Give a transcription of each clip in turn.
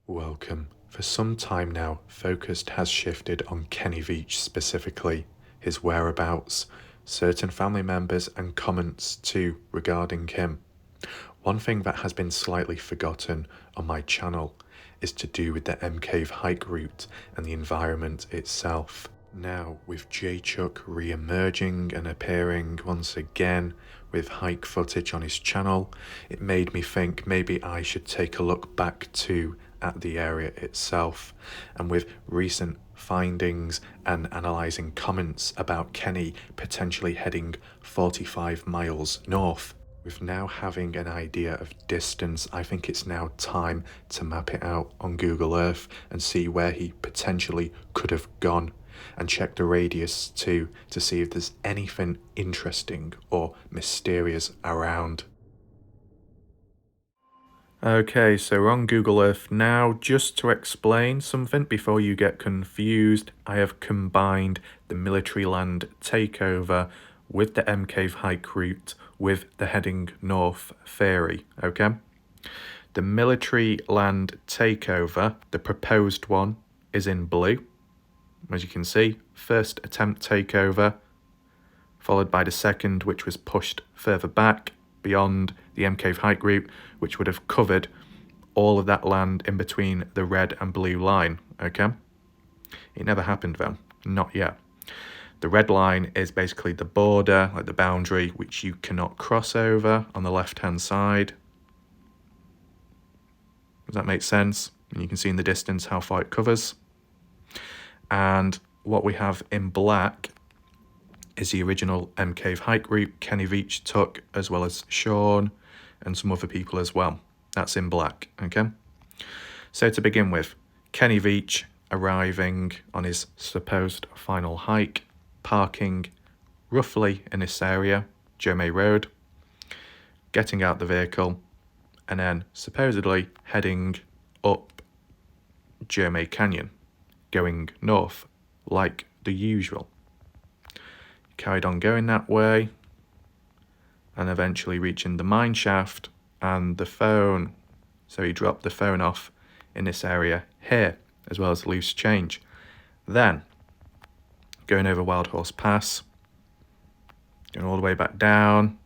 Welcome. For some time now, focus has shifted on Kenny Veach specifically, his whereabouts, certain family members and comments too regarding him. One thing that has been slightly forgotten on my channel is to do with the M Cave hike route and the environment itself. Now, with J-Chuck re-emerging and appearing once again with hike footage on his channel, it made me think maybe I should take a look back too at the area itself. And with recent findings and analysing comments about Kenny potentially heading 45 miles north, with now having an idea of distance, I think it's now time to map it out on Google Earth and see where he potentially could have gone, and check the radius too to see if there's anything interesting or mysterious around. Okay, so we're on Google Earth now. Just to explain something before you get confused, I have combined the military land takeover with the M Cave hike route with the heading north theory, okay? The military land takeover, the proposed one, is in blue. As you can see, first attempt takeover, followed by the second, which was pushed further back beyond the M Cave hike route, which would have covered all of that land in between the red and blue line, okay? It never happened though, not yet. The red line is basically the border, like the boundary, which you cannot cross over on the left-hand side. Does that make sense? And you can see in the distance how far it covers. And what we have in black is the original M Cave hike route Kenny Veach took, as well as Sean and some other people as well. That's in black, okay? So to begin with, Kenny Veach arriving on his supposed final hike, parking roughly in this area, Jome Road, getting out the vehicle, and then supposedly heading up Jome Canyon, going north, like the usual. Carried on going that way, and eventually reaching the mine shaft and the phone. So he dropped the phone off in this area here, as well as loose change. Then, going over Wild Horse Pass, going all the way back down,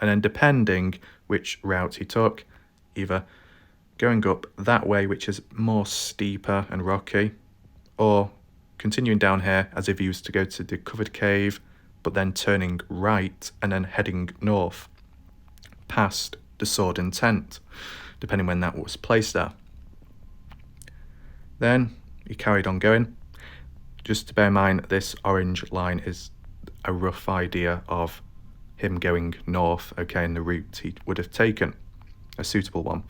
and then depending which route he took, either going up that way, which is more steeper and rocky, or continuing down here as if he was to go to the covered cave, but then turning right and then heading north past the Sword and Tent, depending when that was placed there. Then he carried on going. Just to bear in mind, this orange line is a rough idea of him going north, okay, and the route he would have taken, a suitable one.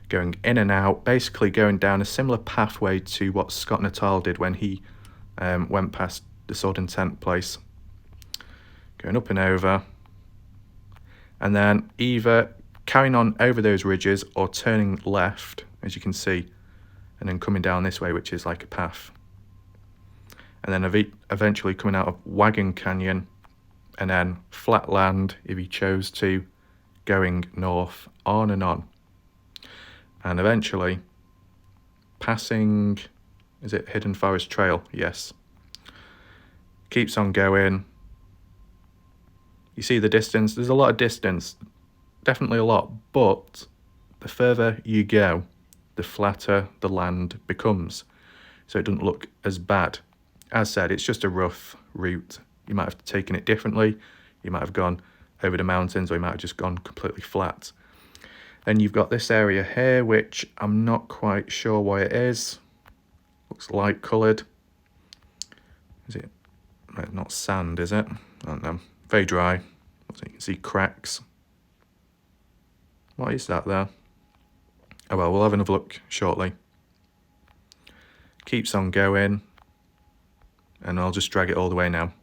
Going in and out, basically going down a similar pathway to what Scott Natal did when he went past the Sword and Tent place. Going up and over, and then either carrying on over those ridges or turning left, as you can see, and then coming down this way, which is like a path. And then eventually coming out of Wagon Canyon, and then flat land, if he chose to, going north, on and on. And eventually passing, is it Hidden Forest Trail? Yes. Keeps on going. You see the distance, there's a lot of distance, definitely a lot, but the further you go, the flatter the land becomes. So it doesn't look as bad. As said, it's just a rough route. You might have taken it differently. You might have gone over the mountains, or you might have just gone completely flat. Then you've got this area here, which I'm not quite sure what it is. Looks light coloured. Is it? Not sand, is it? I don't know. Very dry. So you can see cracks. What is that there? Oh well, we'll have another look shortly. Keeps on going. And I'll just drag it all the way now.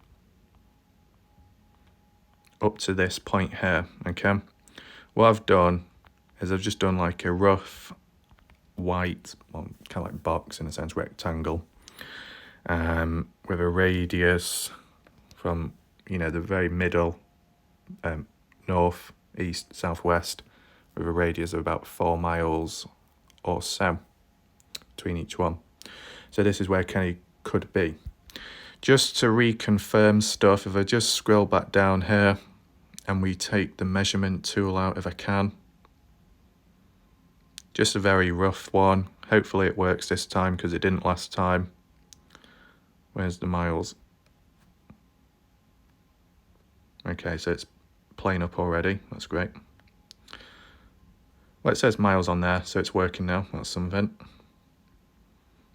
Up to this point here, okay? What I've done is I've just done like a rough white, well, kind of like box in a sense, rectangle, with a radius from, you know, the very middle, north, east, southwest, with a radius of about 4 miles or so, between each one. So this is where Kenny could be. Just to reconfirm stuff, if I just scroll back down here and we take the measurement tool out if I can. Just a very rough one. Hopefully it works this time because it didn't last time. Where's the miles? Okay, so it's playing up already. That's great. Well, it says miles on there, so it's working now. That's something.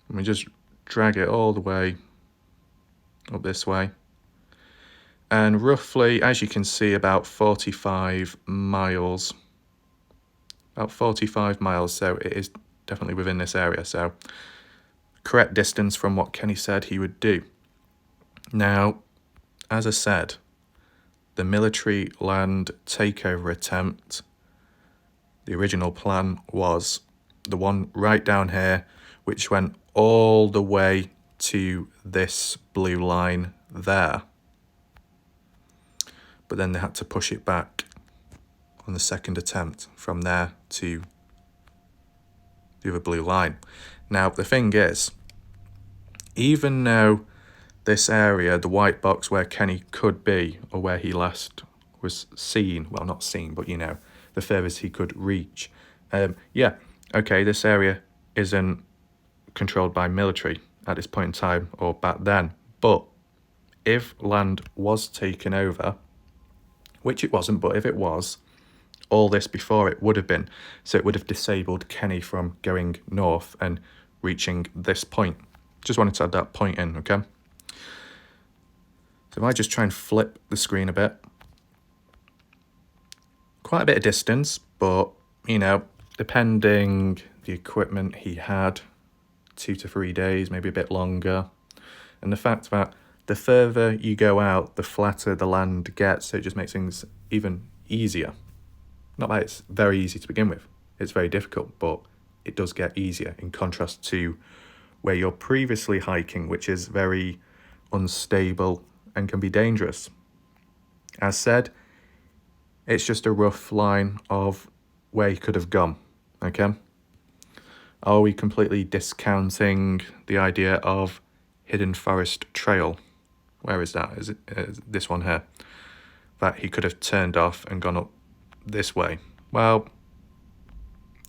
And we just drag it all the way up this way. And roughly, as you can see, about 45 miles. About 45 miles, so it is definitely within this area. So, correct distance from what Kenny said he would do. Now, as I said, the military land takeover attempt, the original plan was the one right down here, which went all the way to this blue line there. But then they had to push it back on the second attempt from there to the other blue line. Now, the thing is, even though this area, the white box where Kenny could be, or where he last was seen, well, not seen, but you know, the furthest he could reach. Yeah, okay, this area isn't controlled by military at this point in time or back then. But if land was taken over, which it wasn't, but if it was, all this before it would have been. So it would have disabled Kenny from going north and reaching this point. Just wanted to add that point in, okay? So if I just try and flip the screen a bit. Quite a bit of distance, but, you know, depending the equipment he had, 2 to 3 days, maybe a bit longer. And the fact that the further you go out, the flatter the land gets, so it just makes things even easier. Not that it's very easy to begin with. It's very difficult, but it does get easier in contrast to where you're previously hiking, which is very unstable and can be dangerous. As said, it's just a rough line of where he could have gone, okay? Are we completely discounting the idea of hidden forest trail? Where is that? Is it this one here? That he could have turned off and gone up this way. Well,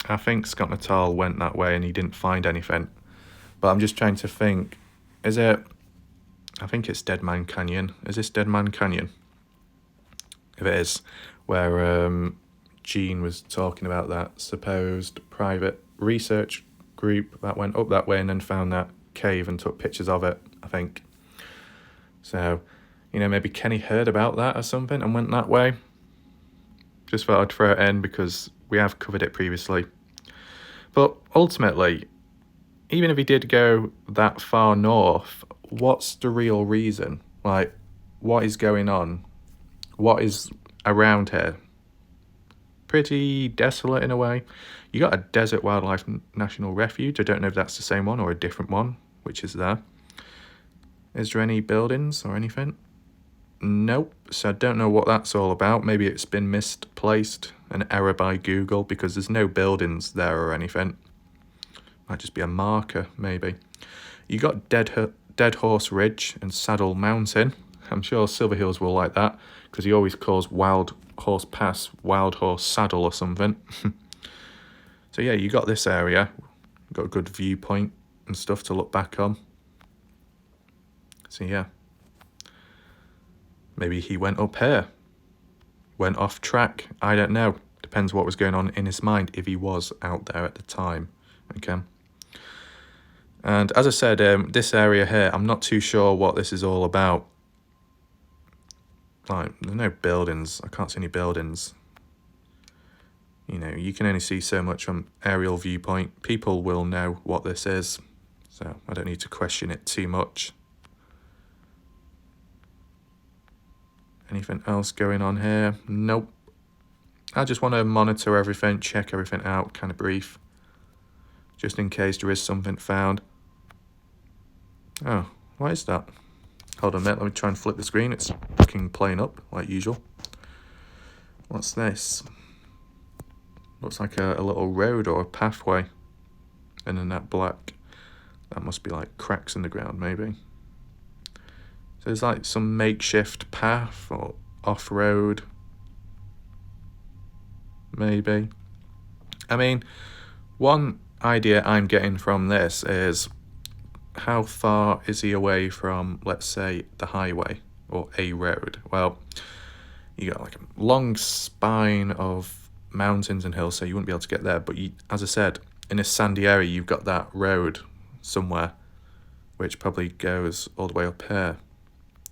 I think Scott Natal went that way and he didn't find anything. But I'm just trying to think, is it, I think it's Dead Man Canyon. Is this Dead Man Canyon? If it is, where Gene was talking about that supposed private research group that went up that way and then found that cave and took pictures of it, I think. So, you know, maybe Kenny heard about that or something and went that way. Just thought I'd throw it in because we have covered it previously. But ultimately, even if he did go that far north, what's the real reason? Like, what is going on? What is around here? Pretty desolate in a way. You got a Desert Wildlife National Refuge. I don't know if that's the same one or a different one, which is there. Is there any buildings or anything? Nope. So I don't know what that's all about. Maybe it's been misplaced, an error by Google, because there's no buildings there or anything. Might just be a marker, maybe. You got Dead Horse Ridge and Saddle Mountain. I'm sure Silver Hills will like that, because he always calls Wild Horse Pass Wild Horse Saddle or something. So yeah, you got this area. Got a good viewpoint and stuff to look back on. So yeah. Maybe he went up here. Went off track. I don't know. Depends what was going on in his mind if he was out there at the time. Okay. And as I said, this area here, I'm not too sure what this is all about. Like, there's no buildings. I can't see any buildings. You know, you can only see so much from aerial viewpoint. People will know what this is, so I don't need to question it too much. Anything else going on here? Nope. I just want to monitor everything, check everything out, kind of brief, just in case there is something found. Oh, what is that? Hold on a minute, let me try and flip the screen. It's fucking playing up, like usual. What's this? Looks like a little road or a pathway. And then that black That must be like cracks in the ground, maybe. So there's like some makeshift path or off-road, maybe. I mean, one idea I'm getting from this is, how far is he away from, let's say, the highway or a road? Well, you got like a long spine of mountains and hills, so you wouldn't be able to get there. But you, as I said, in a sandy area, you've got that road somewhere, which probably goes all the way up here.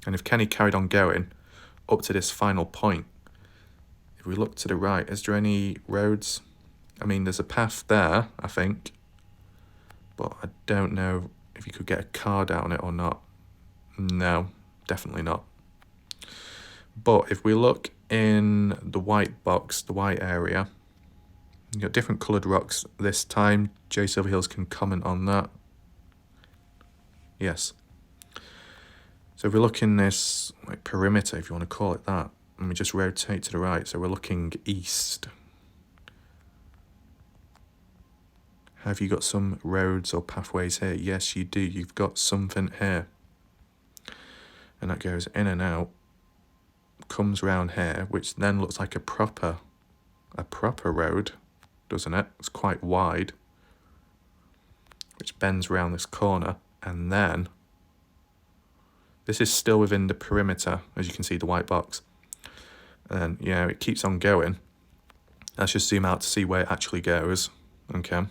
And if Kenny carried on going up to this final point, if we look to the right, is there any roads? I mean, there's a path there, I think, but I don't know if you could get a car down it or not. No, definitely not. But if we look in the white box, the white area, you've got different coloured rocks this time. J Silverheels can comment on that. Yes. So if we look in this like perimeter, if you want to call it that, and we just rotate to the right, so we're looking east. Have you got some roads or pathways here? Yes, you do. You've got something here. And that goes in and out, comes round here, which then looks like a proper road, doesn't it? It's quite wide, which bends round this corner, and then this is still within the perimeter, as you can see, the white box. And yeah, it keeps on going. Let's just zoom out to see where it actually goes. Okay,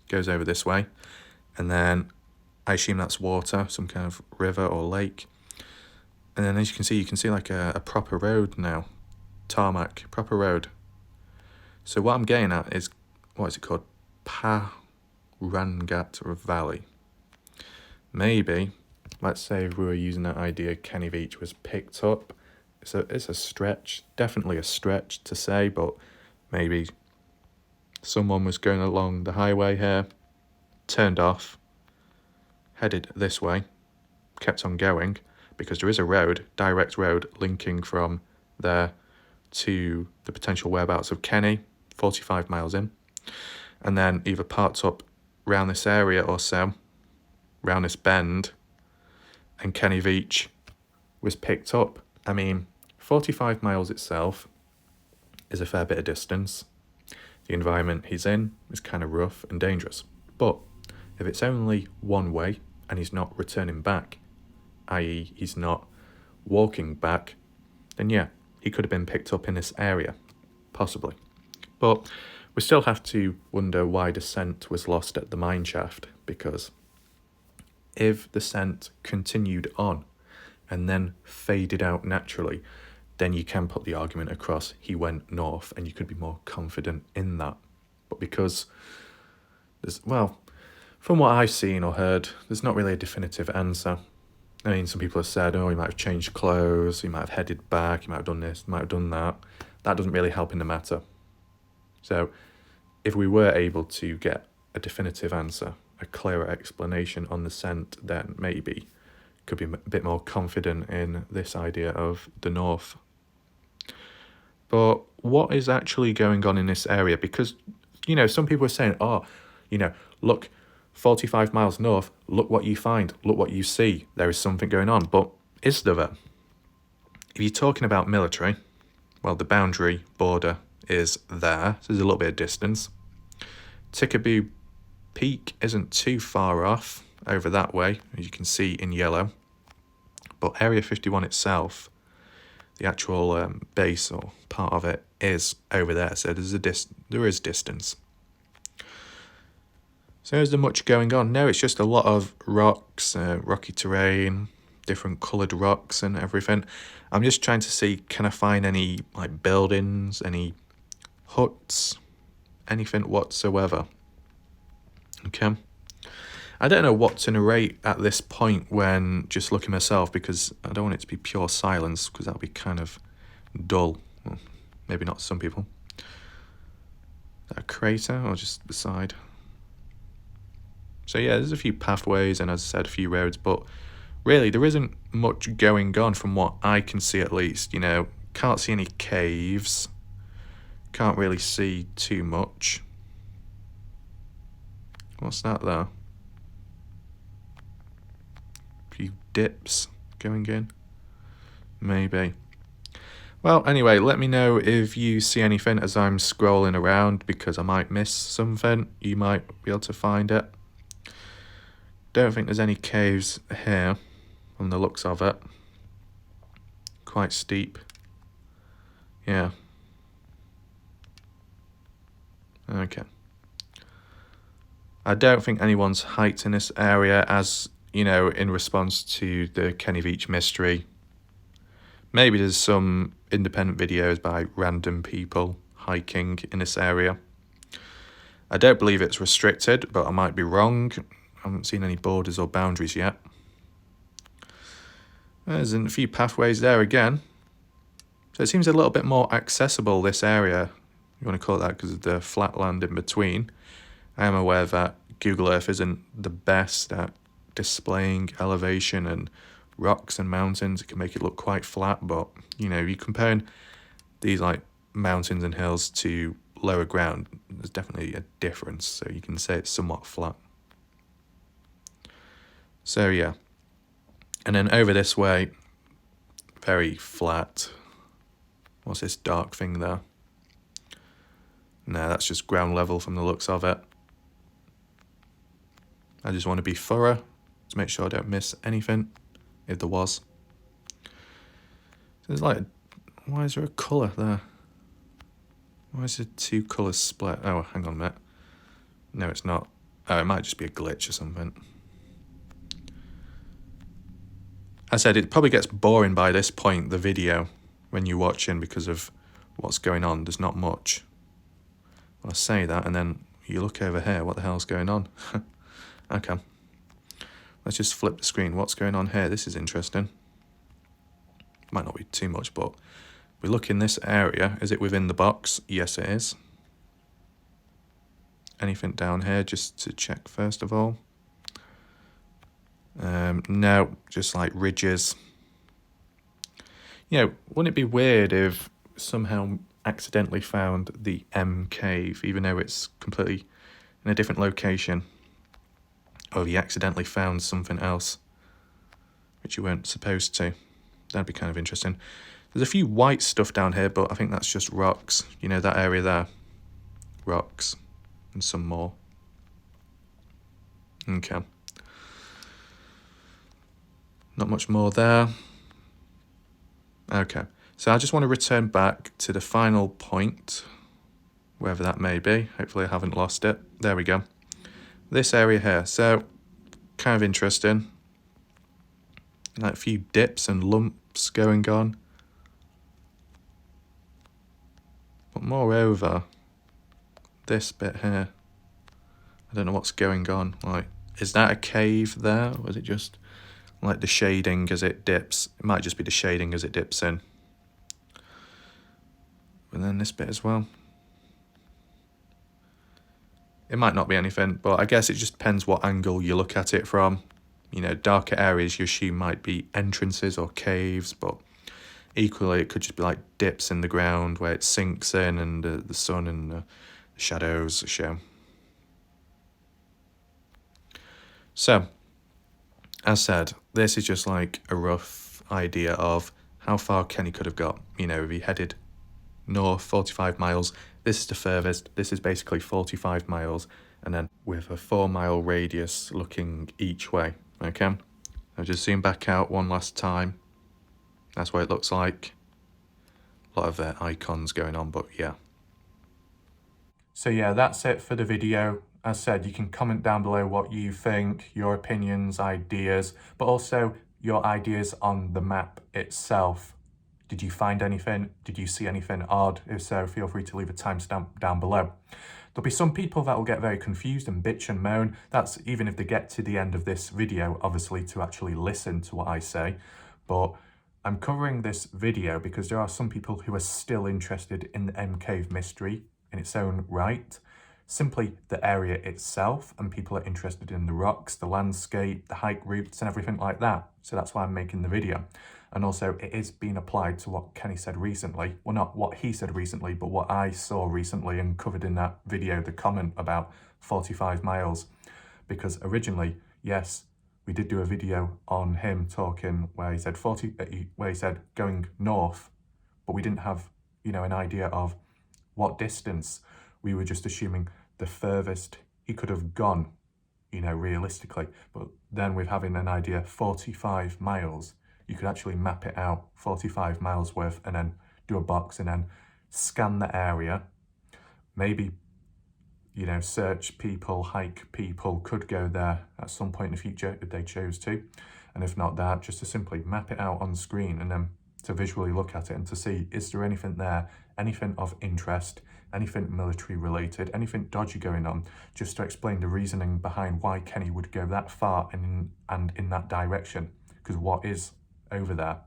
goes over this way, and then I assume that's water, some kind of river or lake. And then as you can see like a proper road now, tarmac, proper road. So what I'm getting at is, what is it called? Parangat Valley. Maybe, let's say if we were using that idea, Kenny Veach was picked up. It's a stretch, definitely a stretch to say, but maybe someone was going along the highway here, turned off, headed this way, kept on going, because there is a road, direct road, linking from there to the potential whereabouts of Kenny, 45 miles in, and then either parked up round this area or so, round this bend, and Kenny Veach was picked up. I mean, 45 miles itself is a fair bit of distance. The environment he's in is kind of rough and dangerous. But if it's only one way and he's not returning back, i.e. he's not walking back, then yeah, he could have been picked up in this area, possibly. But we still have to wonder why the scent was lost at the mine shaft, because if the scent continued on and then faded out naturally, then you can put the argument across he went north, and you could be more confident in that. But because there's, well, from what I've seen or heard, there's not really a definitive answer. I mean, some people have said, oh, he might have changed clothes, he might have headed back, he might have done this, he might have done that. That doesn't really help in the matter. So if we were able to get a definitive answer, a clearer explanation on the scent, then maybe could be a bit more confident in this idea of the north. But what is actually going on in this area? Because, you know, some people are saying, oh, you know, look, 45 miles north, look what you find, look what you see. There is something going on. But is there? If you're talking about military, well, the boundary border is there. So there's a little bit of distance. Tickaboo Peak isn't too far off over that way, as you can see in yellow. But Area 51 itself, the actual base or part of it, is over there. So there is distance. So is there much going on? No, it's just a lot of rocks, rocky terrain, different coloured rocks and everything. I'm just trying to see, can I find any like buildings, any huts, anything whatsoever. Okay. I don't know what to narrate at this point when just looking myself, because I don't want it to be pure silence, because that would be kind of dull. Well, maybe not to some people. Is that a crater or just the side? So yeah, there's a few pathways and, as I said, a few roads, but really there isn't much going on from what I can see, at least. You know, can't see any caves. Can't really see too much. What's that there? few dips going in. Maybe. Well, anyway, let me know if you see anything as I'm scrolling around, because I might miss something. You might be able to find it. Don't think there's any caves here from the looks of it. Quite steep. Yeah. Okay. I don't think anyone's hiked in this area, as, you know, in response to the Kenny Veach mystery. Maybe there's some independent videos by random people hiking in this area. I don't believe it's restricted, but I might be wrong. I haven't seen any borders or boundaries yet. There's a few pathways there again. So it seems a little bit more accessible, this area. You want to call it that because of the flat land in between. I am aware that Google Earth isn't the best at displaying elevation and rocks and mountains. It can make it look quite flat, but, you know, if you're comparing these like mountains and hills to lower ground, there's definitely a difference, so you can say it's somewhat flat. So yeah, and then over this way, very flat. What's this dark thing there? No, that's just ground level from the looks of it. I just want to be thorough to make sure I don't miss anything, if there was. So there's like, why is there a colour there? Why is there two colours split? Oh, hang on a minute. No, it's not. Oh, it might just be a glitch or something. I said it probably gets boring by this point, the video, when you're watching, because of what's going on. There's not much. Well, I say that, and then you look over here, what the hell's going on? Okay. Let's just flip the screen. What's going on here? This is interesting. Might not be too much, but we look in this area. Is it within the box? Yes, it is. Anything down here, just to check first of all? No, just like ridges. You know, wouldn't it be weird if somehow accidentally found the M cave, even though it's completely in a different location? Or if you accidentally found something else which you weren't supposed to. That'd be kind of interesting. There's a few white stuff down here, but I think that's just rocks. You know, that area there? Rocks. And some more. Okay. Not much more there. Okay. So I just want to return back to the final point, wherever that may be. Hopefully I haven't lost it. There we go. This area here. So, kind of interesting. Like a few dips and lumps going on. But moreover, this bit here, I don't know what's going on. Like, is that a cave there? Or is it just like the shading as it dips? It might just be the shading as it dips in. And then this bit as well. It might not be anything, but I guess it just depends what angle you look at it from. You know, darker areas you assume might be entrances or caves, but equally it could just be like dips in the ground where it sinks in and the sun and the shadows show. So, as said, this is just like a rough idea of how far Kenny could have got. You know, if he headed north 45 miles, this is the furthest. This is basically 45 miles, and then with a 4-mile radius looking each way. Okay, I'll just zoom back out one last time. That's what it looks like. A lot of icons going on, but yeah. So yeah, that's it for the video. As said, you can comment down below what you think, your opinions, ideas, but also your ideas on the map itself. Did you find anything? Did you see anything odd? If so, feel free to leave a timestamp down below. There'll be some people that will get very confused and bitch and moan. That's even if they get to the end of this video, obviously, to actually listen to what I say. But I'm covering this video because there are some people who are still interested in the M Cave mystery in its own right. Simply the area itself, and people are interested in the rocks, the landscape, the hike routes and everything like that. So that's why I'm making the video. And also it is being applied to what Kenny said recently. Well, not what he said recently, but what I saw recently and covered in that video, the comment about 45 miles. Because originally, yes, we did do a video on him talking where he said where he said going north, but we didn't have, you know, an idea of what distance. We were just assuming the furthest he could have gone, you know, realistically. But then with having an idea 45 miles, you could actually map it out 45 miles worth and then do a box and then scan the area. Maybe, you know, search people, hike people, could go there at some point in the future if they chose to. And if not that, just to simply map it out on screen and then to visually look at it and to see, is there anything there, anything of interest, anything military related, anything dodgy going on, just to explain the reasoning behind why Kenny would go that far and in that direction. Because what is over there?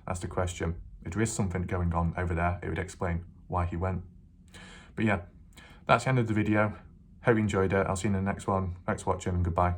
That's the question. If there is something going on over there, it would explain why he went. But yeah, that's the end of the video. Hope you enjoyed it. I'll see you in the next one. Thanks for watching and goodbye.